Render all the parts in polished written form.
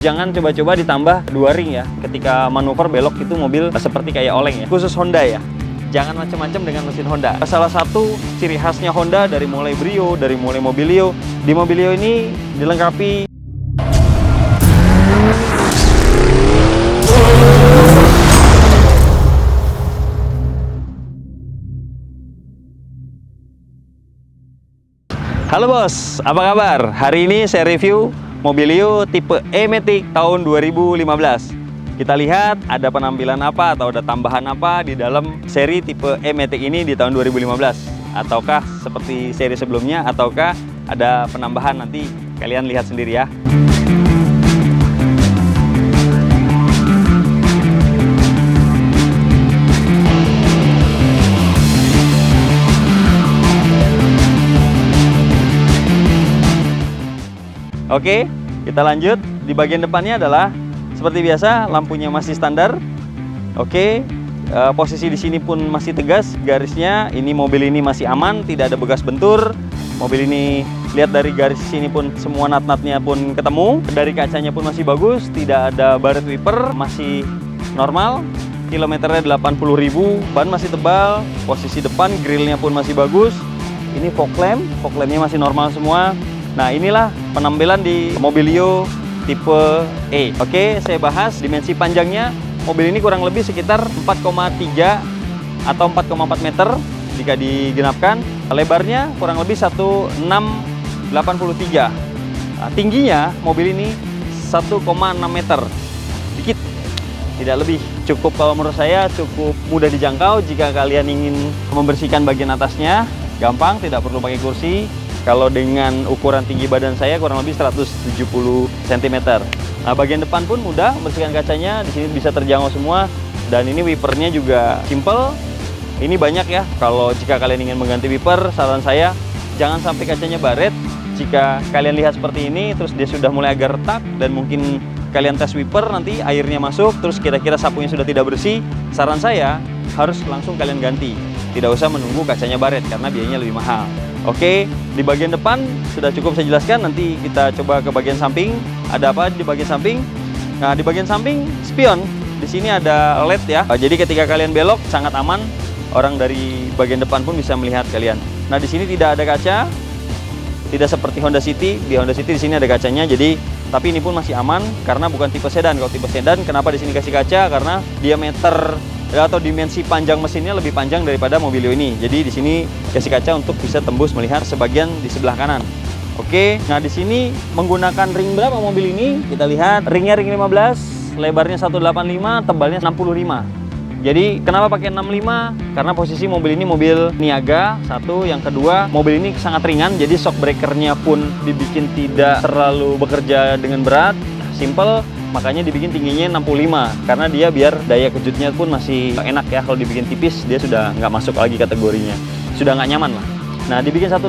Jangan coba-coba ditambah 2 ring ya. Ketika manuver belok itu mobil seperti kayak oleng ya. Khusus Honda ya. Jangan macam-macam dengan mesin Honda. Salah satu ciri khasnya Honda dari mulai Brio, dari mulai Mobilio. Di Mobilio ini dilengkapi Halo bos, apa kabar? Hari ini saya review Mobilio tipe E-Matic tahun 2015. Kita lihat ada penampilan apa atau ada tambahan apa di dalam seri tipe E-Matic ini di tahun 2015. Ataukah seperti seri sebelumnya, ataukah ada penambahan, nanti kalian lihat sendiri ya. Oke, kita lanjut. Di bagian depannya adalah seperti biasa, lampunya masih standar. Oke, posisi di sini pun masih tegas garisnya. Ini mobil ini masih aman, tidak ada bekas bentur. Mobil ini lihat dari garis sini pun semua nut-nutnya pun ketemu. Dari kacanya pun masih bagus, tidak ada baret wiper, masih normal. Kilometernya 80.000, ban masih tebal. Posisi depan grillnya pun masih bagus. Ini fog lampnya masih normal semua. Nah, inilah penampilan di Mobilio tipe E. Oke, saya bahas dimensi panjangnya. Mobil ini kurang lebih sekitar 4,3 atau 4,4 meter jika digenapkan. Lebarnya kurang lebih 1,683. Nah, tingginya mobil ini 1,6 meter. Dikit, tidak lebih. Cukup, kalau menurut saya cukup mudah dijangkau jika kalian ingin membersihkan bagian atasnya. Gampang, tidak perlu pakai kursi. Kalau dengan ukuran tinggi badan saya kurang lebih 170 cm. Nah, bagian depan pun mudah, bersihkan kacanya, di sini bisa terjangkau semua. Dan ini wipernya juga simple. Ini banyak ya. Kalau jika kalian ingin mengganti wiper, saran saya jangan sampai kacanya baret. Jika kalian lihat seperti ini, terus dia sudah mulai agak retak dan mungkin kalian tes wiper, nanti airnya masuk, terus kira-kira sapunya sudah tidak bersih, saran saya harus langsung kalian ganti. Tidak usah menunggu kacanya baret karena biayanya lebih mahal. Oke, di bagian depan sudah cukup saya jelaskan. Nanti kita coba ke bagian samping. Ada apa di bagian samping? Nah, di bagian samping spion. Di sini ada LED ya. Jadi ketika kalian belok sangat aman. Orang dari bagian depan pun bisa melihat kalian. Nah, di sini tidak ada kaca. Tidak seperti Honda City. Di Honda City di sini ada kacanya. Jadi, tapi ini pun masih aman karena bukan tipe sedan. Kalau tipe sedan, kenapa di sini kasih kaca? Karena diameter atau dimensi panjang mesinnya lebih panjang daripada Mobilio ini. Jadi di sini kasih kaca untuk bisa tembus melihat sebagian di sebelah kanan. Oke, nah di sini menggunakan ring berapa mobil ini? Kita lihat ringnya ring 15, lebarnya 185, tebalnya 65. Jadi kenapa pakai 65? Karena posisi mobil ini mobil niaga, satu. Yang kedua, mobil ini sangat ringan, jadi shock breakernya pun dibikin tidak terlalu bekerja dengan berat, simple. Makanya dibikin tingginya 65 karena dia biar daya kejutnya pun masih enak ya. Kalau dibikin tipis dia sudah nggak masuk lagi kategorinya, sudah nggak nyaman lah. Nah, dibikin 185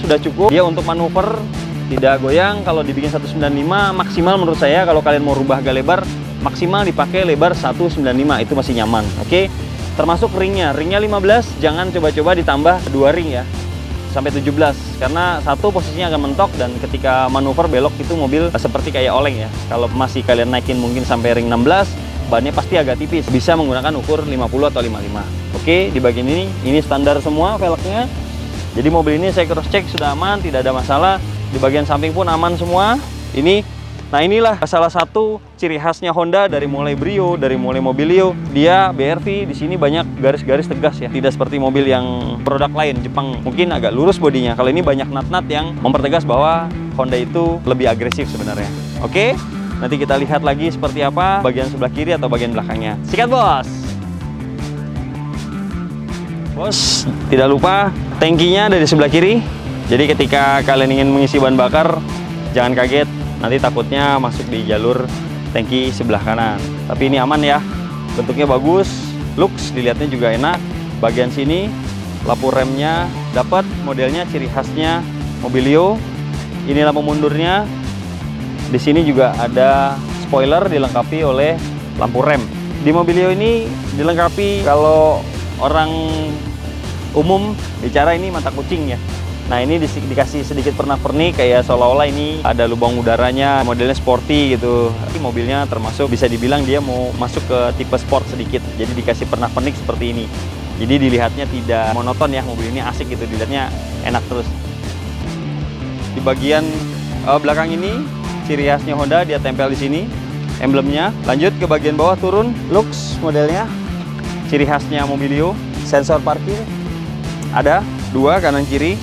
sudah cukup dia untuk manuver, tidak goyang. Kalau dibikin 195 maksimal menurut saya, kalau kalian mau rubah agak lebar, maksimal dipakai lebar 195, itu masih nyaman. Oke, termasuk ringnya 15, jangan coba-coba ditambah 2 ring ya sampai 17, karena satu posisinya akan mentok dan ketika manuver belok itu mobil seperti kayak oleng ya. Kalau masih kalian naikin mungkin sampai ring 16, bannya pasti agak tipis, bisa menggunakan ukur 50 atau 55. Oke, di bagian ini standar semua velgnya. Jadi mobil ini saya cross check sudah aman, tidak ada masalah. Di bagian samping pun aman semua. Nah, inilah salah satu ciri khasnya Honda dari mulai Brio, dari mulai Mobilio. Dia BRV di sini banyak garis-garis tegas ya. Tidak seperti mobil yang produk lain Jepang, mungkin agak lurus bodinya. Kalau ini banyak nut-nut yang mempertegas bahwa Honda itu lebih agresif sebenarnya. Oke, nanti kita lihat lagi seperti apa bagian sebelah kiri atau bagian belakangnya. Sikat bos. Bos, tidak lupa tangkinya dari sebelah kiri. Jadi ketika kalian ingin mengisi bahan bakar, jangan kaget. Nanti takutnya masuk di jalur tangki sebelah kanan. Tapi ini aman ya. Bentuknya bagus, looks dilihatnya juga enak. Bagian sini lampu remnya dapat, modelnya ciri khasnya Mobilio. Ini lampu mundurnya. Di sini juga ada spoiler dilengkapi oleh lampu rem. Di Mobilio ini dilengkapi, kalau orang umum bicara, ini mata kucing ya. Nah, ini dikasih sedikit pernak-pernik kayak seolah-olah ini ada lubang udaranya, modelnya sporty gitu. Tapi mobilnya termasuk bisa dibilang dia mau masuk ke tipe sport sedikit. Jadi dikasih pernak-pernik seperti ini. Jadi dilihatnya tidak monoton ya, mobil ini asik gitu, dilihatnya enak terus. Di bagian belakang ini ciri khasnya Honda dia tempel di sini, emblemnya. Lanjut ke bagian bawah turun, Lux modelnya. Ciri khasnya Mobilio, sensor parkir ada 2 kanan kiri.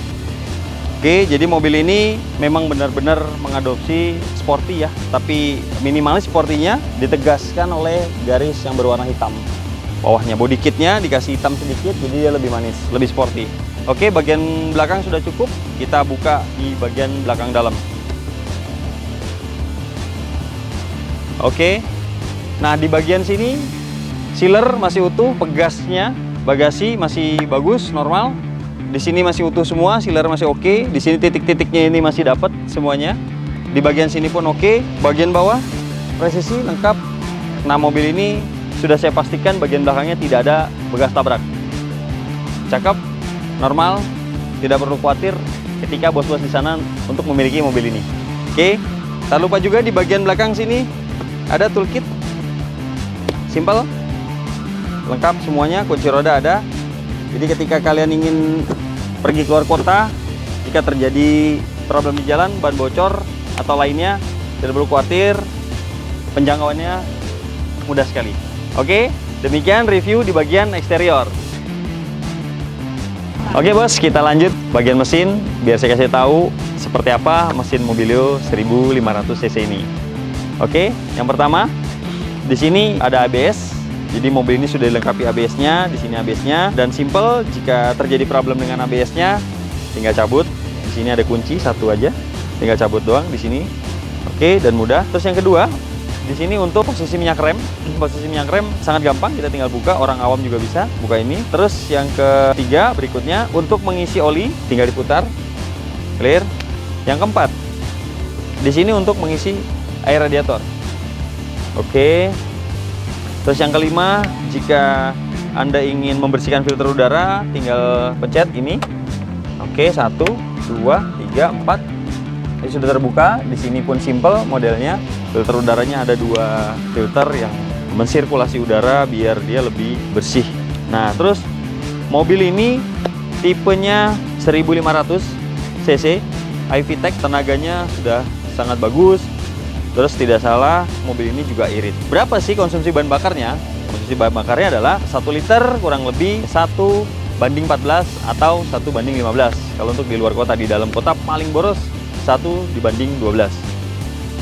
Oke, jadi mobil ini memang benar-benar mengadopsi sporty ya, tapi minimalis sportinya ditegaskan oleh garis yang berwarna hitam. Bawahnya body kitnya dikasih hitam sedikit, jadi dia lebih manis, lebih sporty. Oke, bagian belakang sudah cukup, kita buka di bagian belakang dalam. Oke, nah di bagian sini sealer masih utuh, pegasnya, bagasi masih bagus, normal. Di sini masih utuh semua, sealer masih oke. Di sini titik-titiknya ini masih dapat semuanya. Di bagian sini pun oke. Bagian bawah presisi lengkap. Nah, mobil ini sudah saya pastikan bagian belakangnya tidak ada bekas tabrak. Cakep, normal, tidak perlu khawatir ketika bos-bos di sana untuk memiliki mobil ini. Oke, tak lupa juga di bagian belakang sini ada toolkit. Simple, lengkap semuanya, kunci roda ada. Jadi ketika kalian ingin pergi keluar kota, jika terjadi problem di jalan, ban bocor atau lainnya, tidak perlu khawatir, penjangkauannya mudah sekali. Oke, demikian review di bagian eksterior. Oke bos, kita lanjut bagian mesin, biar saya kasih tahu seperti apa mesin Mobilio 1500 cc ini. Oke, yang pertama, di sini ada ABS. Jadi mobil ini sudah dilengkapi ABS-nya, di sini ABS-nya, dan simple jika terjadi problem dengan ABS-nya, tinggal cabut. Di sini ada kunci satu aja, tinggal cabut doang di sini. Oke, dan mudah. Terus yang kedua, di sini untuk posisi minyak rem. Posisi minyak rem sangat gampang, kita tinggal buka, orang awam juga bisa buka ini. Terus yang ketiga berikutnya, untuk mengisi oli tinggal diputar, clear. Yang keempat, di sini untuk mengisi air radiator. Oke. Terus yang kelima, jika Anda ingin membersihkan filter udara, tinggal pencet ini. Oke, 1, 2, 3, 4. Ini sudah terbuka. Di sini pun simple modelnya. Filter udaranya ada 2 filter yang mensirkulasi udara biar dia lebih bersih. Nah, terus mobil ini tipenya 1500 cc, iVTEC, tenaganya sudah sangat bagus. Terus tidak salah, mobil ini juga irit. Berapa sih konsumsi bahan bakarnya? Konsumsi bahan bakarnya adalah 1 liter kurang lebih 1:14 atau 1:15. Kalau untuk di luar kota, di dalam kota paling boros 1:12.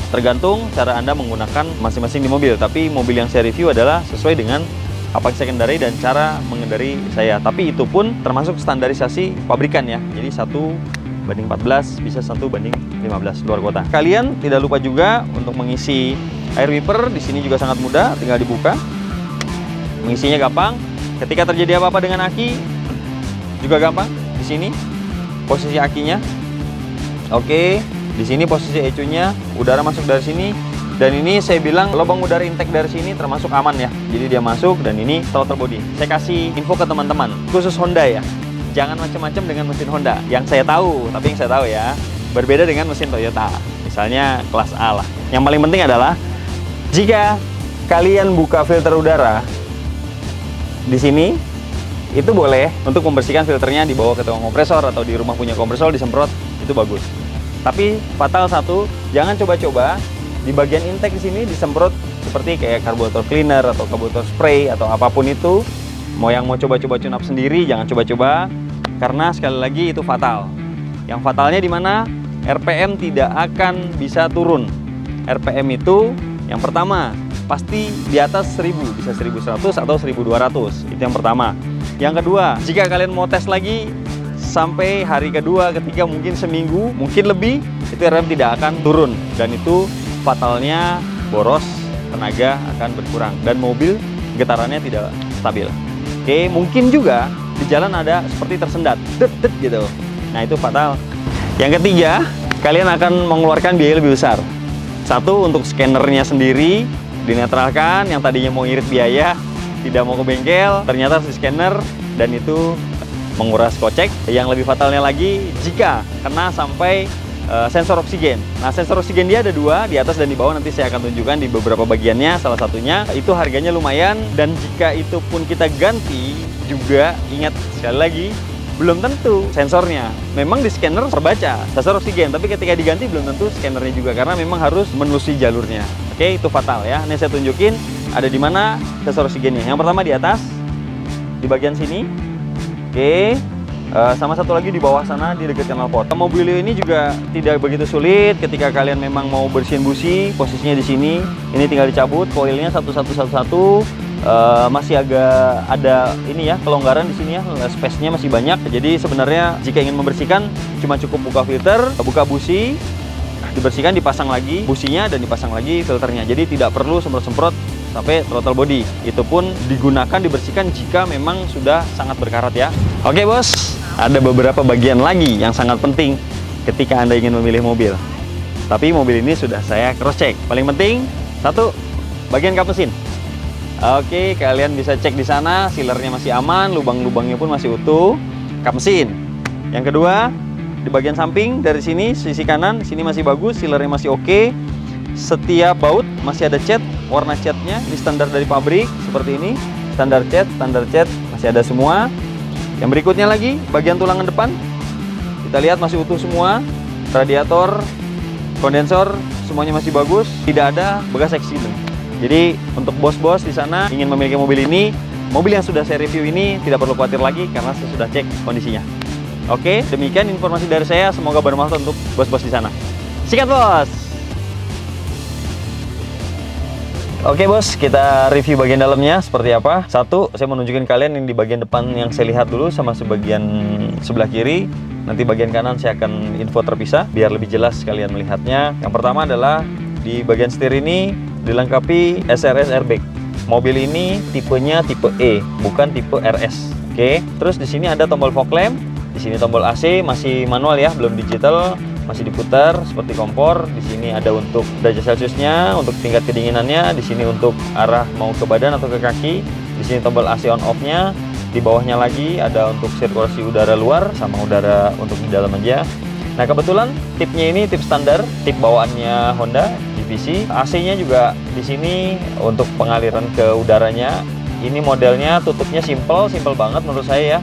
Tergantung cara Anda menggunakan masing-masing di mobil. Tapi mobil yang saya review adalah sesuai dengan apa yang saya kendarai dan cara mengendari saya. Tapi itu pun termasuk standarisasi pabrikan ya. Jadi 1:14 bisa 1:15 luar kota. Kalian tidak lupa juga untuk mengisi air wiper. Di sini juga sangat mudah, tinggal dibuka. Mengisinya gampang. Ketika terjadi apa-apa dengan aki juga gampang. Di sini posisi akinya. Oke, di sini posisi ECU-nya, udara masuk dari sini. Dan ini saya bilang lubang udara intake dari sini termasuk aman ya. Jadi dia masuk dan ini throttle body. Saya kasih info ke teman-teman, khusus Honda ya. Jangan macam-macam dengan mesin Honda. Yang saya tahu, tapi yang saya tahu ya, berbeda dengan mesin Toyota. Misalnya kelas A lah. Yang paling penting adalah jika kalian buka filter udara di sini, itu boleh untuk membersihkan filternya, dibawa ke tukang kompresor atau di rumah punya kompresor disemprot, itu bagus. Tapi fatal satu, jangan coba-coba di bagian intake di sini disemprot seperti kayak karburator cleaner atau karburator spray atau apapun itu. Mau yang mau coba-coba tune up sendiri, jangan coba-coba, karena sekali lagi itu fatal. Yang fatalnya di mana? RPM tidak akan bisa turun. RPM itu yang pertama pasti di atas 1000, bisa 1100 atau 1200. Itu yang pertama. Yang kedua, jika kalian mau tes lagi sampai hari kedua, ketiga, mungkin seminggu, mungkin lebih, itu RPM tidak akan turun dan itu fatalnya boros, tenaga akan berkurang dan mobil getarannya tidak stabil. Oke, mungkin juga di jalan ada seperti tersendat, det gitu. Nah, itu fatal. Yang ketiga, kalian akan mengeluarkan biaya lebih besar. Satu, untuk scannernya sendiri dinetralkan, yang tadinya mau irit biaya, tidak mau ke bengkel, ternyata harus di scanner, dan itu menguras kocek. Yang lebih fatalnya lagi jika kena sampai sensor oksigen. Nah, sensor oksigen dia ada dua, di atas dan di bawah, nanti saya akan tunjukkan di beberapa bagiannya. Salah satunya itu harganya lumayan, dan jika itu pun kita ganti juga, ingat sekali lagi, belum tentu sensornya. Memang di scanner terbaca sensor oksigen, tapi ketika diganti belum tentu scannernya juga, karena memang harus menelusuri jalurnya. Oke, itu fatal ya. Ini saya tunjukin ada di mana sensor oksigennya. Yang pertama di atas, di bagian sini. Oke. Sama satu lagi di bawah sana di dekat knalpot. Mobilio ini juga tidak begitu sulit ketika kalian memang mau bersihin busi. Posisinya di sini. Ini tinggal dicabut koilnya satu. Masih agak ada ini ya, kelonggaran di sini ya, space-nya masih banyak. Jadi sebenarnya jika ingin membersihkan cuma cukup buka filter, buka busi, dibersihkan, dipasang lagi businya dan dipasang lagi filternya. Jadi tidak perlu semprot-semprot sampai throttle body. Itu pun digunakan, dibersihkan jika memang sudah sangat berkarat ya. Oke bos, ada beberapa bagian lagi yang sangat penting ketika Anda ingin memilih mobil. Tapi mobil ini sudah saya cross check. Paling penting satu, bagian kap mesin. Oke, kalian bisa cek di sana, sealernya masih aman, lubang-lubangnya pun masih utuh. Kap mesin. Yang kedua, di bagian samping dari sini, sisi kanan, sini masih bagus, sealernya masih oke. Setiap baut masih ada cat, warna catnya ini standar dari pabrik seperti ini, standar cat masih ada semua. Yang berikutnya lagi, bagian tulangan depan kita lihat masih utuh semua, radiator, kondensor semuanya masih bagus, tidak ada bekas accident. Jadi untuk bos-bos di sana ingin memiliki mobil ini, mobil yang sudah saya review ini tidak perlu khawatir lagi karena saya sudah cek kondisinya. Oke, demikian informasi dari saya, semoga bermanfaat untuk bos-bos di sana. Sikat bos. Oke bos, kita review bagian dalamnya seperti apa. Satu, saya mau nunjukin kalian yang di bagian depan yang saya lihat dulu sama sebagian sebelah kiri. Nanti bagian kanan saya akan info terpisah biar lebih jelas kalian melihatnya. Yang pertama adalah di bagian setir ini dilengkapi SRS airbag. Mobil ini tipenya tipe E, bukan tipe RS. Oke. Terus di sini ada tombol fog lamp, di sini tombol AC masih manual ya, belum digital. Masih diputar seperti kompor. Di sini ada untuk derajat Celciusnya, untuk tingkat kedinginannya. Di sini untuk arah mau ke badan atau ke kaki. Di sini tombol AC on off-nya. Di bawahnya lagi ada untuk sirkulasi udara luar sama udara untuk di dalam aja. Nah kebetulan tipnya ini tip standar, tip bawaannya Honda GVC. AC-nya juga di sini untuk pengaliran ke udaranya. Ini modelnya tutupnya simple banget menurut saya ya.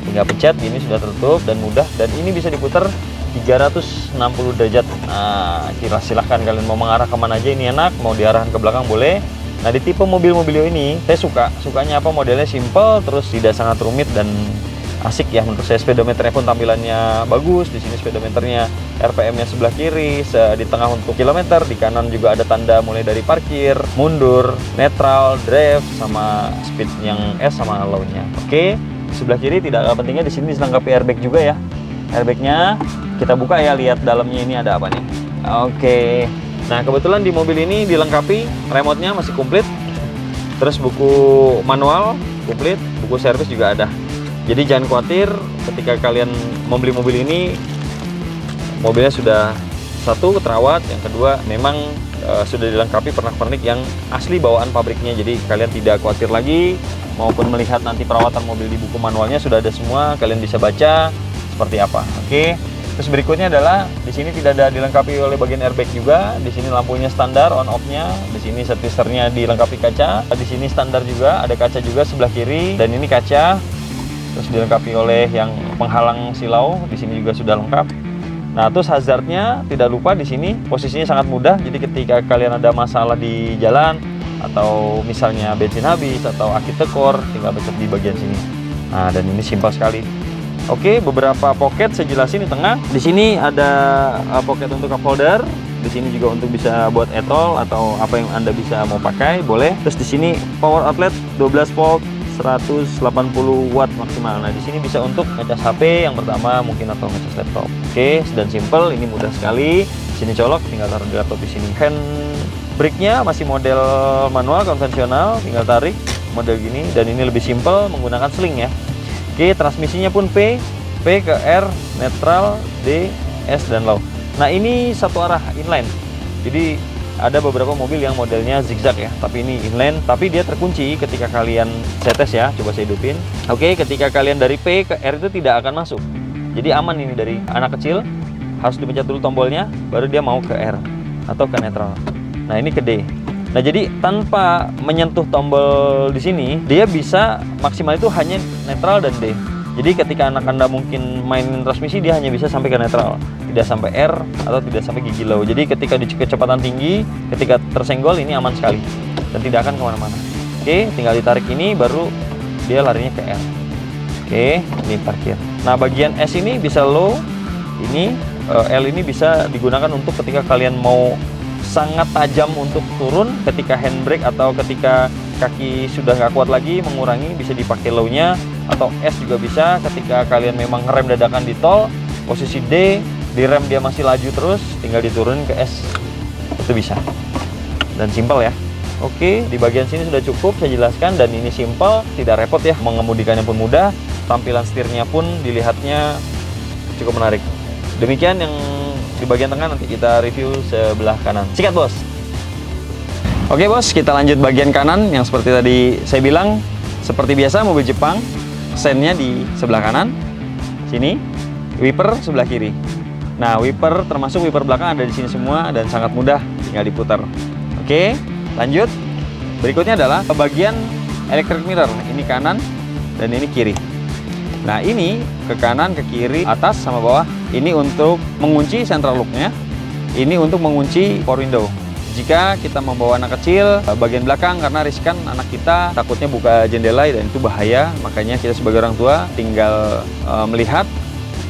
Tinggal pencet, ini sudah tertutup dan mudah. Dan ini bisa diputar 360 derajat. Nah, silahkan kalian mau mengarah kemana aja ini enak, mau diarahkan ke belakang boleh. Nah, di tipe mobil-mobilio ini saya sukanya apa, modelnya simple, terus tidak sangat rumit dan asik ya menurut saya. Speedometernya pun tampilannya bagus. Di sini speedometernya RPM-nya sebelah kiri, di tengah untuk kilometer, di kanan juga ada tanda mulai dari parkir, mundur, netral, drive, sama speed yang S sama low-nya. Oke, sebelah kiri tidak kalah pentingnya di sini dilengkapi airbag juga ya. Airbagnya kita buka ya, lihat dalamnya ini ada apa nih. Oke. Nah kebetulan di mobil ini dilengkapi remote-nya masih komplit. Terus buku manual komplit, buku servis juga ada. Jadi jangan khawatir ketika kalian membeli mobil ini, mobilnya sudah satu terawat, yang kedua memang sudah dilengkapi pernak-pernik yang asli bawaan pabriknya. Jadi kalian tidak khawatir lagi maupun melihat nanti perawatan mobil di buku manualnya sudah ada semua, kalian bisa baca seperti apa. Oke. Terus berikutnya adalah di sini tidak ada dilengkapi oleh bagian airbag juga. Di sini lampunya standar on off-nya. Di sini servisernya dilengkapi kaca. Di sini standar juga, ada kaca juga sebelah kiri dan ini kaca. Terus dilengkapi oleh yang penghalang silau. Di sini juga sudah lengkap. Nah, terus hazardnya tidak lupa di sini posisinya sangat mudah. Jadi ketika kalian ada masalah di jalan atau misalnya bensin habis atau aki tekor, tinggal pencet di bagian sini. Nah, dan ini simpel sekali. Oke, beberapa pocket saya jelasin di tengah. Di sini ada pocket untuk cup holder. Di sini juga untuk bisa buat etol atau apa yang Anda bisa mau pakai, boleh. Terus di sini power outlet 12 volt 180 watt maksimal. Nah, di sini bisa untuk ngecas HP yang pertama mungkin atau ngecas laptop. Oke, dan simple, ini mudah sekali. Di sini colok, tinggal taruh di laptop di sini. Hand brake-nya masih model manual konvensional, tinggal tarik model gini, dan ini lebih simple menggunakan sling ya. Oke, transmisinya pun P ke R, netral, D, S, dan low. Nah, ini satu arah inline. Jadi ada beberapa mobil yang modelnya zigzag ya, tapi ini inline, tapi dia terkunci ketika kalian saya tes ya, coba saya hidupin. Oke, ketika kalian dari P ke R itu tidak akan masuk. Jadi aman ini dari anak kecil, harus dipencet dulu tombolnya, baru dia mau ke R atau ke netral. Nah, ini ke D. Nah, jadi tanpa menyentuh tombol di sini, dia bisa maksimal itu hanya netral dan D. Jadi ketika anak Anda mungkin main transmisi, dia hanya bisa sampai ke netral, tidak sampai R atau tidak sampai gigi low. Jadi ketika di kecepatan tinggi, ketika tersenggol ini aman sekali dan tidak akan kemana-mana. Oke, tinggal ditarik ini baru dia larinya ke R. Oke, ini parkir. Nah, bagian S ini bisa low, ini L ini bisa digunakan untuk ketika kalian mau sangat tajam untuk turun, ketika handbrake atau ketika kaki sudah nggak kuat lagi, mengurangi, bisa dipakai low-nya. Atau S juga bisa ketika kalian memang ngerem dadakan di tol, posisi D, di rem dia masih laju terus, tinggal diturunin ke S, itu bisa. Dan simpel ya. Oke, di bagian sini sudah cukup saya jelaskan, dan ini simpel, tidak repot ya, mengemudikannya pun mudah, tampilan setirnya pun dilihatnya cukup menarik. Demikian yang di bagian tengah, nanti kita review sebelah kanan. Sikat bos. Oke bos, kita lanjut bagian kanan yang seperti tadi saya bilang, seperti biasa mobil Jepang, sennya di sebelah kanan, sini, wiper sebelah kiri. Nah, wiper termasuk wiper belakang ada di sini semua dan sangat mudah, tinggal diputar. Oke, lanjut. Berikutnya adalah bagian electric mirror. Ini kanan dan ini kiri. Nah, ini ke kanan, ke kiri, atas sama bawah. Ini untuk mengunci central lock-nya. Ini untuk mengunci power window. Jika kita membawa anak kecil bagian belakang karena riskan anak kita takutnya buka jendela dan itu bahaya, makanya kita sebagai orang tua tinggal melihat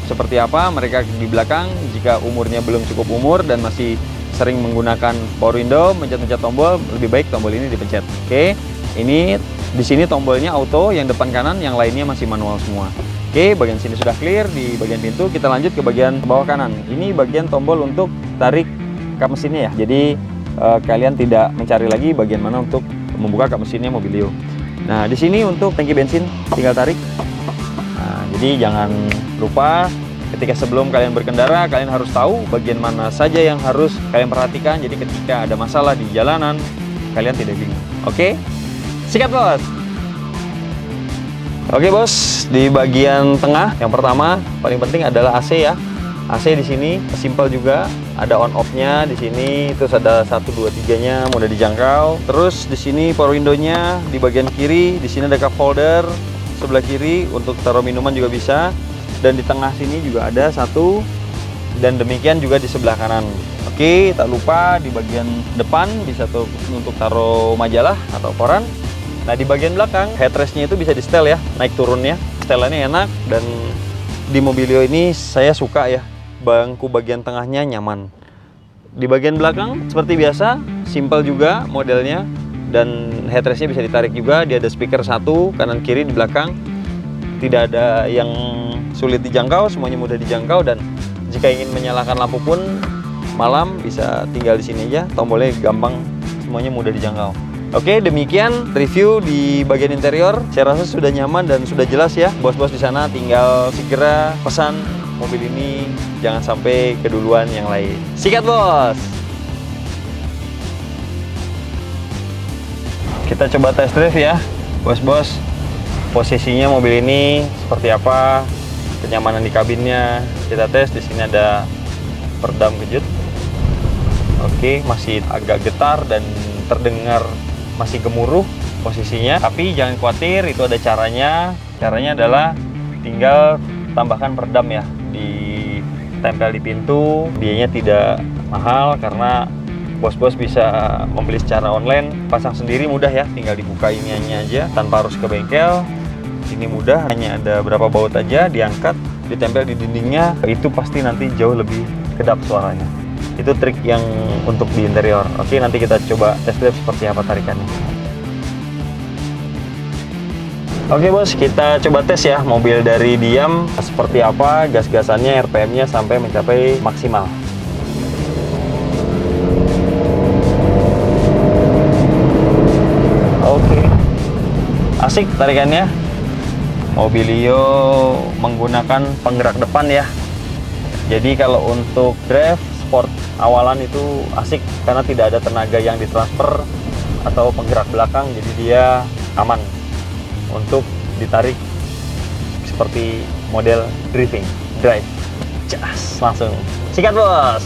seperti apa mereka di belakang. Jika umurnya belum cukup umur dan masih sering menggunakan power window, mencet-mencet tombol, lebih baik tombol ini dipencet. Oke, ini di sini tombolnya auto, yang depan kanan, yang lainnya masih manual semua. Oke, bagian sini sudah clear. Di bagian pintu kita lanjut ke bagian bawah kanan. Ini bagian tombol untuk tarik kap mesinnya ya. Jadi kalian tidak mencari lagi bagian mana untuk membuka kap mesinnya Mobilio. Nah, di sini untuk tangki bensin tinggal tarik. Nah, jadi jangan lupa ketika sebelum kalian berkendara, kalian harus tahu bagian mana saja yang harus kalian perhatikan. Jadi ketika ada masalah di jalanan, kalian tidak bingung. Oke? Sikat bos. Oke bos, di bagian tengah yang pertama paling penting adalah AC ya. AC di sini simpel juga, ada on off-nya di sini, terus ada 1 2 3-nya mudah dijangkau. Terus di sini power window-nya di bagian kiri, di sini ada cup holder sebelah kiri untuk taruh minuman juga bisa. Dan di tengah sini juga ada satu, dan demikian juga di sebelah kanan. Oke, tak lupa di bagian depan bisa tuh untuk taruh majalah atau koran. Nah, di bagian belakang headrest-nya itu bisa di setel ya, naik turunnya. Setelannya enak, dan di Mobilio ini saya suka ya, bangku bagian tengahnya nyaman. Di bagian belakang seperti biasa, simple juga modelnya, dan headrest-nya bisa ditarik juga. Dia ada speaker satu kanan kiri di belakang, tidak ada yang sulit dijangkau, semuanya mudah dijangkau. Dan jika ingin menyalakan lampu pun malam bisa tinggal di sini aja, tombolnya gampang, semuanya mudah dijangkau. Oke, demikian review di bagian interior. Saya rasa sudah nyaman dan sudah jelas ya. Bos-bos di sana tinggal segera pesan mobil ini, jangan sampai keduluan yang lain. Sikat bos. Kita coba test drive ya, bos-bos. Posisinya mobil ini seperti apa? Kenyamanan di kabinnya kita tes. Di sini ada peredam kejut. Oke, masih agak getar dan terdengar masih gemuruh posisinya, tapi jangan khawatir, itu ada caranya. Caranya adalah tinggal tambahkan peredam ya, ditempel di pintu. Biayanya tidak mahal karena bos-bos bisa membeli secara online, pasang sendiri mudah ya, tinggal dibuka iniannya aja tanpa harus ke bengkel. Ini mudah, hanya ada berapa baut aja, diangkat, ditempel di dindingnya, itu pasti nanti jauh lebih kedap suaranya. Itu trik yang untuk di interior. Oke, nanti kita coba test drive seperti apa tarikannya. Oke bos, kita coba tes ya mobil dari diam seperti apa gas-gasannya, RPM-nya sampai mencapai maksimal. Oke, asik tarikannya. Mobilio menggunakan penggerak depan ya. Jadi kalau untuk drive sport awalan itu asik karena tidak ada tenaga yang ditransfer atau penggerak belakang, jadi dia aman untuk ditarik seperti model drive. Jas, langsung sikat bos.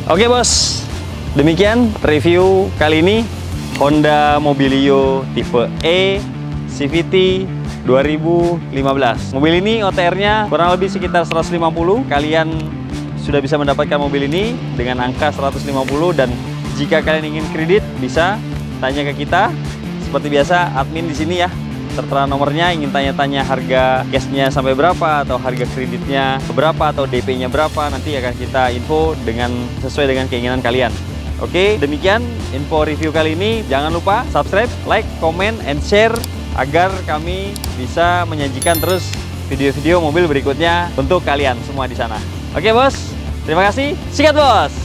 Oke bos, demikian review kali ini Honda Mobilio tipe E CVT 2015. Mobil ini OTR-nya kurang lebih sekitar 150. Kalian sudah bisa mendapatkan mobil ini dengan angka 150, dan jika kalian ingin kredit bisa tanya ke kita. Seperti biasa, admin di sini ya. Tertera nomornya, ingin tanya-tanya harga cashnya sampai berapa, atau harga kreditnya berapa, atau DP-nya berapa, nanti akan kita info sesuai dengan keinginan kalian. Oke, demikian info review kali ini. Jangan lupa subscribe, like, comment, and share agar kami bisa menyajikan terus video-video mobil berikutnya untuk kalian semua di sana. Oke bos, terima kasih. Sikat bos!